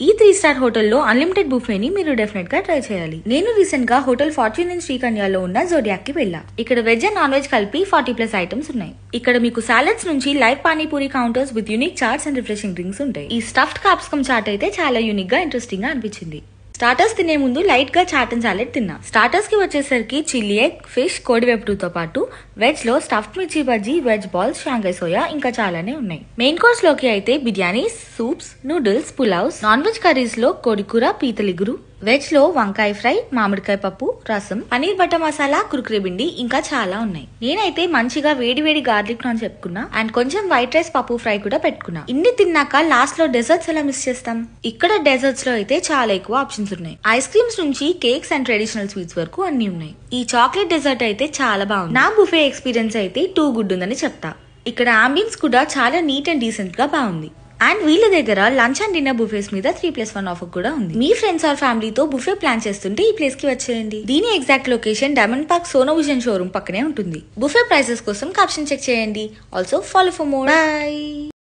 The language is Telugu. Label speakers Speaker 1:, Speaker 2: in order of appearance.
Speaker 1: ఈ 3-స్టార్ హోటల్లో అన్లిమిటెడ్ బుఫేని మీరు డెఫినెట్ గా ట్రై చేయాలి. నేను రీసెంట్ గా హోటల్ ఫార్చ్యూన్ ఇన్ శ్రీకన్యాలో ఉన్న జోడియాక్ కి వెళ్ళా. ఇక్కడ వెజ్ అండ్ నాన్ వెజ్ కలిపి 40+ ఐటమ్స్ ఉన్నాయి. ఇక్కడ మీకు సాలడ్స్ నుంచి live panipuri counters with unique charts and refreshing drinks ఉంటాయి. ఈ స్టఫ్డ్ క్యాప్సికమ్ చాట్ అయితే చాలా యూనిక్ గా ఇంట్రెస్టింగ్ గా అనిపించింది. స్టార్టర్స్ తినే ముందు లైట్ గా చాట్ అండ్ సాలెడ్ తిన్నా. స్టార్టర్స్ కి వచ్చేసరికి చిల్లీ ఎగ్, ఫిష్, కోడివేపుడుతో పాటు వెజ్ లో స్టఫ్డ్ మిర్చి bajji, veg balls, Shanghai soya ఇంకా చాలానే ఉన్నాయి. మెయిన్ కోర్స్ లోకి అయితే biryanis, soups, noodles, pulaos, non veg curries లో కోడికూర, పీతలిగురు, వెజ్ లో వంకాయ ఫ్రై, మామిడికాయ పప్పు, రసం, పనీర్ బటర్ మసాలా, కుర్కురే బిండి ఇంకా చాలా ఉన్నాయి. నేనైతే మంచిగా వేడి వేడి గార్లిక్ నాన్ చెప్పుకున్నా అండ్ కొంచెం వైట్ రైస్, పప్పు ఫ్రై కూడా పెట్టుకున్నా. ఇన్ని తిన్నాక లాస్ట్ లో డెజర్ట్స్ ఎలా మిస్ చేస్తాం? ఇక్కడ డెజర్ట్స్ లో అయితే చాలా ఎక్కువ ఆప్షన్స్ ఉన్నాయి. ఐస్ క్రీమ్స్ నుంచి కేక్స్ అండ్ ట్రెడిషనల్ స్వీట్స్ వరకు అన్ని ఉన్నాయి. ఈ చాక్లెట్ డెజర్ట్ అయితే చాలా బాగుంది. నా బుఫే ఎక్స్పీరియన్స్ అయితే టూ గుడ్ ఉందని చెప్తా. ఇక్కడ అంబియన్స్ కూడా చాలా నీట్ అండ్ డీసెంట్ గా బాగుంది. అండ్ వీళ్ళ దగ్గర లంచ్ అండ్ డిన్నర్ బుఫేస్ మీద 3+1 ఆఫర్ కూడా ఉంది. మీ ఫ్రెండ్స్ ఆర్ ఫ్యామిలీతో బుఫే ప్లాన్ చేస్తుంటే ఈ ప్లేస్ కి వచ్చేయండి. దీని exact location diamond park Sono vision showroom పక్కనే ఉంటుంది. బుఫే ప్రైసెస్ కోసం క్యాప్షన్ చెక్ చేయండి. Also follow for more. By.